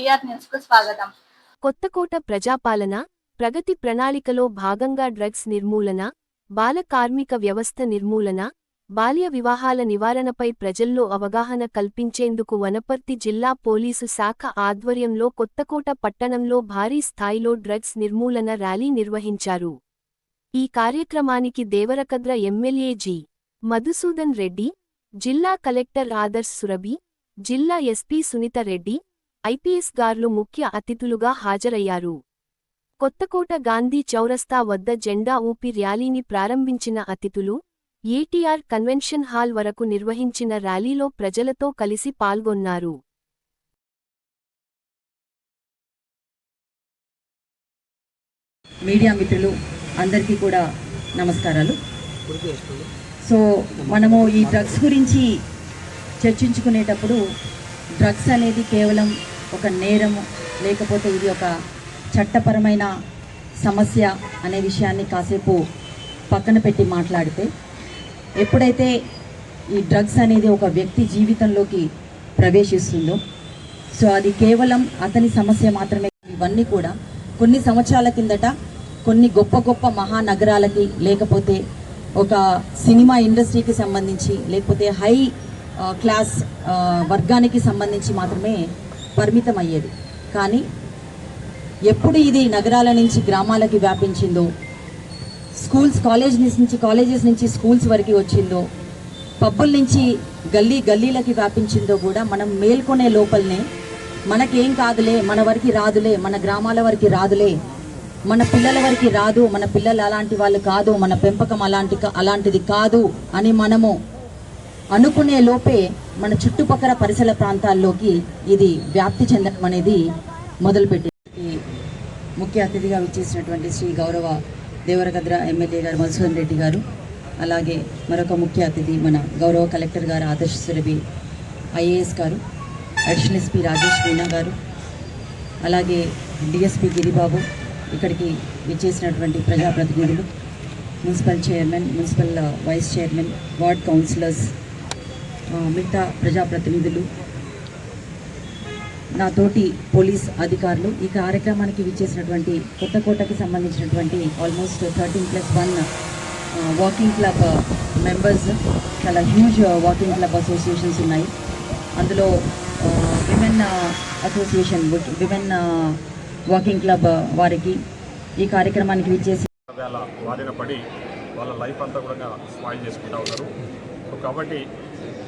KTR news కు స్వాగతం. కొత్తకోట ప్రజాపాలన ప్రగతి ప్రణాళికలో భాగంగా డ్రగ్స్ నిర్మూలన, బాల కార్మిక వ్యవస్థ నిర్మూలన, బాల్య వివాహాల నివారణపై ప్రజల్లో అవగాహన కల్పించేందుకు వనపర్తి జిల్లా పోలీసు శాఖ ఆధ్వర్యంలో కొత్తకోట పట్టణంలో భారీ స్థాయిలో డ్రగ్స్ నిర్మూలన ర్యాలీ నిర్వహించారు. ఈ కార్యక్రమానికి దేవరకద్ర ఎమ్మెల్యే జి. మధుసూదన్ రెడ్డి, జిల్లా కలెక్టర్ ఆదర్శ్ సురభి, జిల్లా ఎస్పీ సునీత రెడ్డి, ఐపీఎస్ గార్లు ముఖ్య అతిథులుగా హాజరయ్యారు. కొత్తకోట గాంధీ చౌరస్తా వద్ద జెండా ఊపి ర్యాలీని ప్రారంభించిన అతిథులు ఏటీఆర్ కన్వెన్షన్ హాల్ వరకు నిర్వహించిన ర్యాలీలో ప్రజలతో కలిసి పాల్గొన్నారు. మీడియా మిత్రులు అందరికీ కూడా నమస్కారాలు. సో మనము ఈ డ్రగ్స్ గురించి చర్చించుకునేటప్పుడు డ్రగ్స్ అనేది కేవలం ఒక నేరము, లేకపోతే ఇది ఒక చట్టపరమైన సమస్య అనే విషయాన్ని కాసేపు పక్కన పెట్టి మాట్లాడితే, ఎప్పుడైతే ఈ డ్రగ్స్ అనేది ఒక వ్యక్తి జీవితంలోకి ప్రవేశిస్తుందో, సో అది కేవలం అతని సమస్య మాత్రమే. ఇవన్నీ కూడా కొన్ని సంవత్సరాల కిందట కొన్ని గొప్ప గొప్ప మహానగరాలకి, లేకపోతే ఒక సినిమా ఇండస్ట్రీకి సంబంధించి, లేకపోతే హై క్లాస్ వర్గానికి సంబంధించి మాత్రమే పరిమితం అయ్యేది. కానీ ఎప్పుడు ఇది నగరాల నుంచి గ్రామాలకి వ్యాపించిందో, కాలేజెస్ నుంచి స్కూల్స్ వరకు వచ్చిందో, పబ్బుల నుంచి గల్లీలకి వ్యాపించిందో కూడా మనం మేల్కొనే లోపలనే మనకేం కాదులే, మన వరకు రాదులే, మన గ్రామాల వరకు రాదులే, మన పిల్లల వరకు రాదు, మన పిల్లలు అలాంటి వాళ్ళు కాదు, మన పెంపకం అలాంటిది కాదు అని మనము అనుకునే లోపే మన చుట్టుపక్కల పరిసర ప్రాంతాల్లోకి ఇది వ్యాప్తి చెందడం అనేది మొదలుపెట్టింది. ముఖ్య అతిథిగా విచ్చేసినటువంటి శ్రీ గౌరవ దేవరకద్ర ఎమ్మెల్యే గారు మధుసూదన్ రెడ్డి గారు, అలాగే మరొక ముఖ్య అతిథి మన గౌరవ కలెక్టర్ గారు ఆదర్శ్ సురభి ఐఏఎస్ గారు, అడిషనల్ ఎస్పీ రాజేష్ మీనా గారు, అలాగే డిఎస్పీ గిరిబాబు, ఇక్కడికి విచ్చేసినటువంటి ప్రజాప్రతినిధులు, municipal chairman, municipal vice chairman, ward councillors, మిగతా ప్రజాప్రతినిధులు, నాతోటి పోలీస్ అధికారులు, ఈ కార్యక్రమానికి విచ్చేసినటువంటి కొత్తకోటకి సంబంధించినటువంటి ఆల్మోస్ట్ 13+1 వాకింగ్ క్లబ్ మెంబర్స్, చాలా హ్యూజ్ వాకింగ్ క్లబ్ అసోసియేషన్స్ ఉన్నాయి. అందులో women association, women walking club వారికి ఈ కార్యక్రమానికి విచ్చేసి వారిన పడి వాళ్ళ లైఫ్ అంతా కూడా స్పాయిల్ చేసుకుంటూ ఉన్నారు. కాబట్టి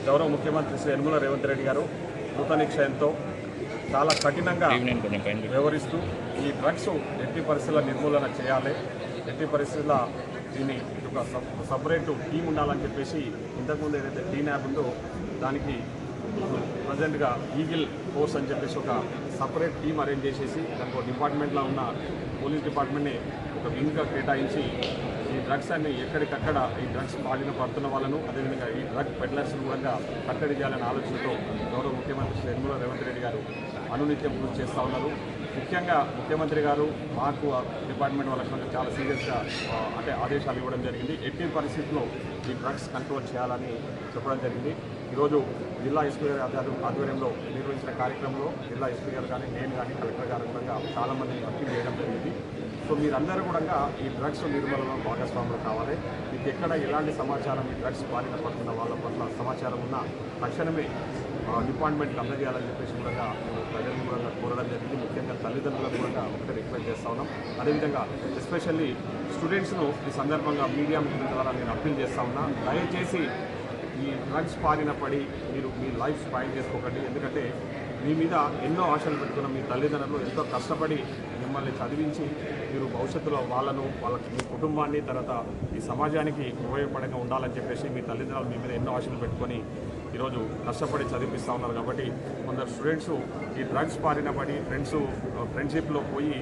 గౌరవ ముఖ్యమంత్రి శ్రీ యనమల రేవంత్ రెడ్డి గారు నూతన నిశ్చయంతో చాలా కఠినంగా వ్యవహరిస్తూ ఈ డ్రగ్స్ ఎట్టి పరిస్థితుల నిర్మూలన చేయాలి, ఎట్టి పరిస్థితుల దీన్ని ఒక సపరేట్ టీం ఉండాలని చెప్పేసి ఇంతకుముందు ఏదైతే టీనాబ్ ఉందో దానికి ప్రజెంట్గా ఈగిల్ ఫోర్స్ అని చెప్పేసి ఒక సపరేట్ టీం అరేంజ్ చేసేసి దానికి ఒక డిపార్ట్మెంట్లో ఉన్న పోలీస్ డిపార్ట్మెంట్ని ఒక వింగ్గా కేటాయించి ఈ డ్రగ్స్ అన్ని ఎక్కడికక్కడ ఈ డ్రగ్స్ బారిన పడుతున్న వాళ్ళను, అదేవిధంగా ఈ డ్రగ్ పెడ్లర్స్ను కూడా కట్టడి చేయాలనే ఆలోచనతో గౌరవ ముఖ్యమంత్రి శ్రీ యనమల రేవంత్ రెడ్డి గారు అనునిత్యం కృషి చేస్తూ ఉన్నారు. ముఖ్యంగా ముఖ్యమంత్రి గారు మాకు డిపార్ట్మెంట్ వాళ్ళకి చాలా సీరియస్గా ఆదేశాలు ఇవ్వడం జరిగింది. ఎట్టి పరిస్థితుల్లో ఈ డ్రగ్స్ కంట్రోల్ చేయాలని చెప్పడం జరిగింది. ఈరోజు జిల్లా ఎస్పీ గారి ఆధ్వర్యంలో నిర్వహించిన కార్యక్రమంలో జిల్లా ఎస్పీ గారు కానీ, నేను కానీ, కలెక్టర్ గారు కూడా చాలామందిని అప్పీల్ చేయడం జరిగింది. సో మీరందరూ కూడా ఈ డ్రగ్స్ నిర్మూలనలో భాగస్వాములు కావాలి. మీకు ఎక్కడ ఎలాంటి సమాచారం ఈ డ్రగ్స్ బారిన పడుతున్న వాళ్ళ పట్ల సమాచారం ఉన్నా తక్షణమే డిపార్ట్మెంట్కి అందజేయాలని చెప్పేసి కూడా మేము ప్రజలను కూడా కోరడం జరిగింది. ముఖ్యంగా తల్లిదండ్రులకు కూడా ఒకటి రిక్వెస్ట్ చేస్తూ ఉన్నాం. అదేవిధంగా ఎస్పెషల్లీ స్టూడెంట్స్ను ఈ సందర్భంగా మీడియా మిత్రుల ద్వారా నేను అప్పీల్ చేస్తూ ఉన్నా, దయచేసి ఈ డ్రగ్స్ బారిన పడి మీరు మీ లైఫ్ స్పాయిల్ చేసుకోకండి. ఎందుకంటే మీ మీద ఎన్నో ఆశలు పెట్టుకున్న మీ తల్లిదండ్రులు ఎంతో కష్టపడి మిమ్మల్ని చదివించి మీరు భవిష్యత్తులో మీ కుటుంబాన్ని, తర్వాత ఈ సమాజానికి ఉపయోగపడంగా ఉండాలని చెప్పేసి మీ తల్లిదండ్రులు మీ మీద ఎన్నో ఆశలు పెట్టుకొని ఈరోజు కష్టపడి చదివిస్తూ ఉన్నారు. కాబట్టి కొందరు స్టూడెంట్స్ ఈ డ్రగ్స్ బారిన పడి ఫ్రెండ్షిప్లో పోయి